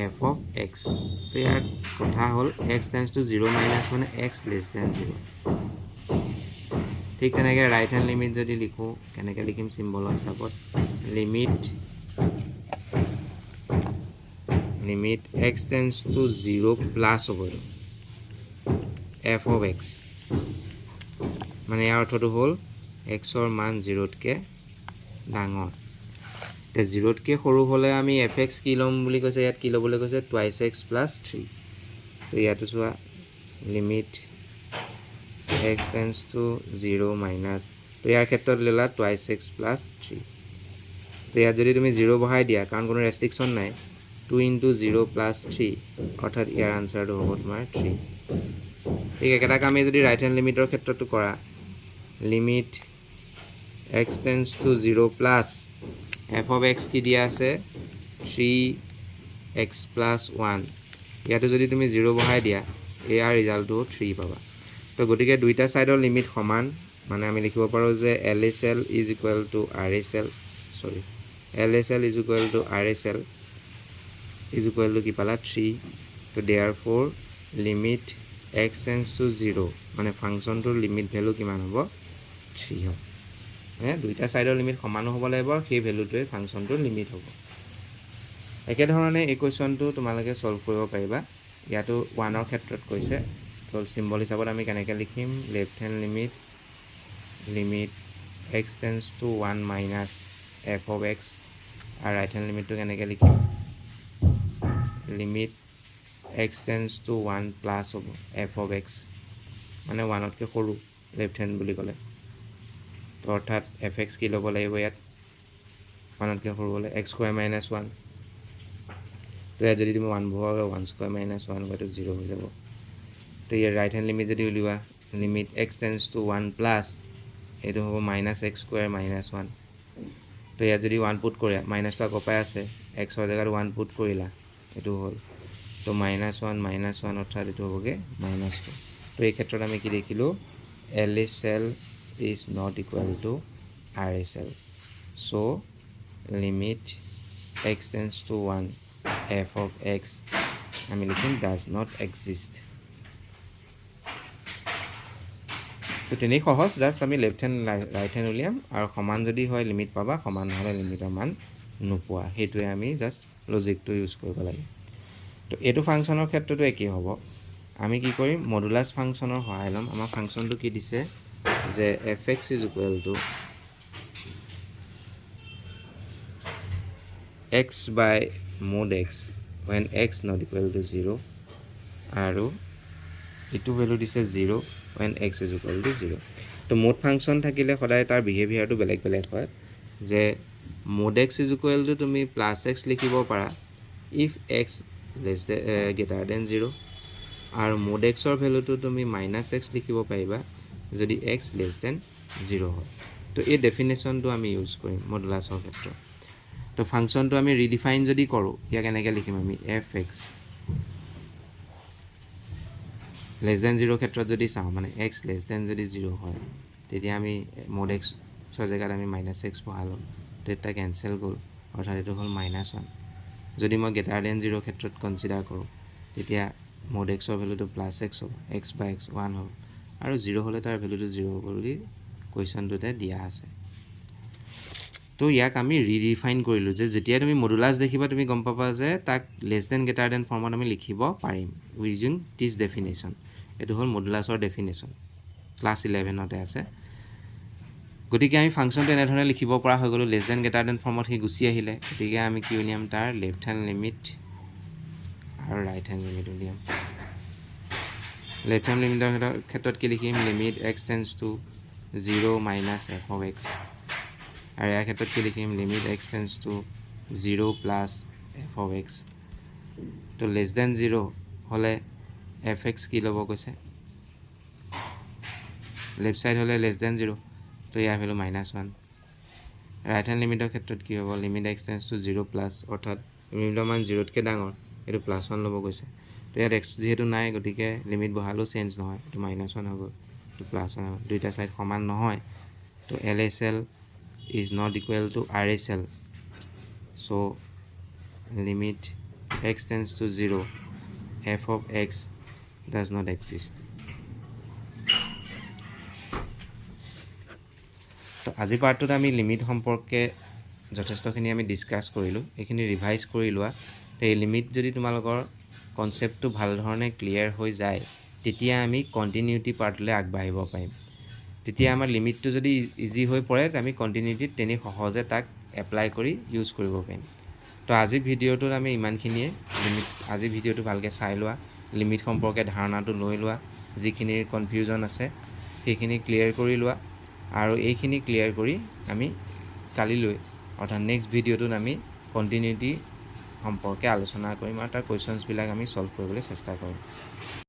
f of x তো ইয়াৰ কথা হ'ল x টেন্ডস টু 0 মাইনাস মানে x less than 0 ঠিক তেনেকৈ ৰাইট হ্যান্ড লিমিট যদি লিখো কেনেকৈ লিখিম সিম্বলৰ হিচাপত limit x tends to 0 plus হ'ব f of x মানে ইয়াৰ অৰ্থটো হ'ল x ৰ মান 0 তকে ডাঙৰ তে 0 তকে সৰু হলে আমি fx কি লম বুলি কৈছে ইয়াত কি লবলৈ কৈছে twice x plus 3 তো ইয়াতো চোৱা limit x tends to 0 minus তো ইয়াৰ ক্ষেত্ৰত ললা twice x plus 3 তো ইয়াত যদি তুমি 0 বহাই দিয়া কাৰণ কোনো ৰেষ্ট্ৰিকশন নাই 2 into 0 plus 3 অৰ্থাৎ ইয়াৰ আনসাৰটো হ'ব তোমাৰ 3 ঠিক একেটা কামে যদি ৰাইট হ্যান্ড লিমিটৰ ক্ষেত্ৰটো কৰা limit x tends to 0 plus f of x কি দিয়া আছে 3x plus 1 ইয়াতো যদি তুমি 0 বহাই দিয়া ইয়াৰ ৰিজাল্টটো 3 পাবা তো গতিকে দুইটা সাইডৰ লিমিট সমান মানে আমি লিখিব পাৰো যে LSL is equal to RSL sorry LSL is equal to RSL is equal to কি পালা 3 তো therefore limit x tends to 0 মানে ফাংচনটোৰ লিমিট ভ্যালু কিমান হ'ব 3 হ'ব দুইটা সাইডৰ লিমিট সমান হ'ব লাগিব সেই ভ্যালুটোৱে ফাংচনটোৰ লিমিট হ'ব একে ধৰণে এই কোৱেশ্চনটো তোমালোকে সলভ কৰিব পাৰিবা ইয়াতো 1 ৰ ক্ষেত্ৰত কৈছে তো সিম্বল হিচাপত আমি কেনেকৈ লিখিম left hand limit x tends to 1 minus f of x আৰু ৰাইট হ্যান্ড লিমিটটো কেনেকৈ লিখিম limit x tends to 1 plus of f of x মানে 1তকৈ সৰু লেফ্ট হেণ্ড বুলি ক'লে। তো অৰ্থাৎ fx কি ল'ব লাগিব ইয়াত 1তকৈ সৰু হ'লে x স্কুৱাৰ মাইনাছ 1। তো ইয়াত যদি তুমি 1 ভৰোৱা 1 স্কুৱাৰ মাইনাছ 1 হয়তো 0 হৈ যাব। তো ইয়াৰ ৰাইট হেণ্ড লিমিট যদি উলিওৱা limit x tends two 1 plus এইটো হ'ব মাইনাছ x স্কুৱাৰ মাইনাছ 1। তো ইয়াত যদি 1 পুট কৰা মাইনাছটো আকৌ পাই আছে এক্সৰ জেগাত 1 পুট কৰিলা এইটো হ'ল। তো -1 অৰ্থাৎ এইটো হ'বগৈ -2। তো এই ক্ষেত্ৰত আমি কি দেখিলোঁ LHL is not equal to RHL. So limit x tends to 1 f of x আমি লিখিম does not exist. তো তেনেই সহজ, জাষ্ট আমি লেফ্ট হেণ্ড ৰাইট হেণ্ড উলিয়াম আৰু সমান যদি হয় লিমিট পাবা, সমান নহ'লে লিমিটৰ মান নোপোৱা। সেইটোৱে আমি জাষ্ট লজিকটো ইউজ কৰিব লাগে। তো এইটো ফাংচনৰ ক্ষেত্ৰতো একেই হ'ব। আমি কি কৰিম মডুলাছ ফাংচনৰ সহায় ল'ম। আমাৰ ফাংচনটো কি দিছে যে fx is equal to x by mod x when x not equal to 0 আৰু এইটো ভেলু দিছে 0 when x is equal to 0. তো mod ফাংচন থাকিলে সদায় তাৰ বিহেভিয়াৰটো বেলেগ বেলেগ হয়। যে mod x is equal to তুমি প্লাছ x লিখিব পাৰা if x less than greater than 0 আৰু mod xৰ ভেলুটো তুমি মাইনাছ x লিখিব পাৰিবা যদি x less than 0 হয়। তো এই ডেফিনেশ্যনটো আমি ইউজ কৰিম মডুলাছৰ ক্ষেত্ৰত। তো ফাংচনটো আমি ৰিডিফাইন যদি কৰোঁ ইয়াক এনেকৈ লিখিম আমি fx লেছ দেন 0 ক্ষেত্ৰত যদি চাওঁ মানে x লেছ দেন যদি 0 হয় তেতিয়া আমি mod xৰ জেগাত আমি মাইনাছ x বহালোঁ। তো এটা কেঞ্চেল গ'ল অৰ্থাৎ এইটো হ'ল -1। যদি মই গ্ৰেটাৰ দেন 0 ক্ষেত্ৰত কনচিডাৰ কৰোঁ তেতিয়া mod xৰ ভেলুটো প্লাছ x হ'ব, x বাই x 1 হ'ব আৰু 0 হ'লে তাৰ ভেলুটো 0 হ'ব বুলি কুৱেশ্যনটোতে দিয়া আছে। তো ইয়াক আমি ৰিডিফাইন কৰিলোঁ যে যেতিয়া তুমি মডুলাছ দেখিবা তুমি গম পাবা যে তাক লেছ দেন গ্ৰেটাৰ দেন ফৰ্মত আমি লিখিব পাৰিম ইউজিং দিছ ডেফিনেশ্যন। এইটো হ'ল মডুলাছৰ ডেফিনেশ্যন, ক্লাছ 11তে আছে। গতিকে আমি ফাংচনটো এনেধৰণে লিখিব পৰা হৈ গ'লোঁ। লেছ দেন গ্ৰেটাৰ দেন ফৰ্মত সি গুচি আহিলে, গতিকে আমি কি উলিয়াম তাৰ লেফ্ট হেণ্ড লিমিট আৰু ৰাইট হেণ্ড লিমিট উলিয়াম। লেফ্ট হেণ্ড লিমিটৰ ক্ষেত্ৰত কি লিখিম limit x tends to 0 minus f of x আৰু ইয়াৰ ক্ষেত্ৰত কি লিখিম limit x tends to 0 plus f of x। তো লেছ দেন 0 হ'লে fx কি ল'ব কৈছে লেফ্ট ছাইড হ'লে লেছ দেন 0, তো ইয়াৰ ভেলু -1। ৰাইট হেণ্ড লিমিটৰ ক্ষেত্ৰত কি হ'ব limit x tends to 0 plus অৰ্থাৎ লিমিটৰ মান 0তকৈ ডাঙৰ এইটো +1 ল'ব কৈছে। তো ইয়াত x যিহেতু নাই গতিকে লিমিট বহালেও চেঞ্জ নহয়, এইটো -1 হৈ গ'ল, এইটো +1 হ'ব। দুইটা ছাইড সমান নহয়, তো LHL is not equal to RHL. So limit x tends to 0 f of x does not exist. তো আজি পাৰ্টটোত আমি লিমিট সম্পৰ্কে যথেষ্টখিনি আমি ডিছকাছ কৰিলোঁ, এইখিনি ৰিভাইজ কৰি লোৱা। তো এই লিমিট যদি তোমালোকৰ কনচেপ্টটো ভাল ধৰণে ক্লিয়াৰ হৈ যায় তেতিয়া আমি কণ্টিনিউটি পাৰ্টলৈ আগবাঢ়িব পাৰিম। তেতিয়া আমাৰ লিমিটটো যদি ইজি হৈ পৰে আমি কণ্টিনিউটিত তেনেই সহজে তাক এপ্লাই কৰি ইউজ কৰিব পাৰিম। তো আজিৰ ভিডিঅ'টোত আমি ইমানখিনিয়ে। আজিৰ ভিডিঅ'টো ভালকৈ চাই লোৱা, লিমিট সম্পৰ্কে ধাৰণাটো লৈ লোৱা, যিখিনিৰ কনফিউজন আছে সেইখিনি ক্লিয়াৰ কৰি লোৱা আৰু এইখিনি ক্লিয়াৰ কৰি আমি কালিলৈ অৰ্থাৎ নেক্সট ভিডিঅ'টোত আমি কণ্টিনিউটি সম্পৰ্কে আলোচনা কৰিম আৰু তাৰ কুৱেশ্যনছবিলাক আমি ছল্ভ কৰিবলৈ চেষ্টা কৰিম।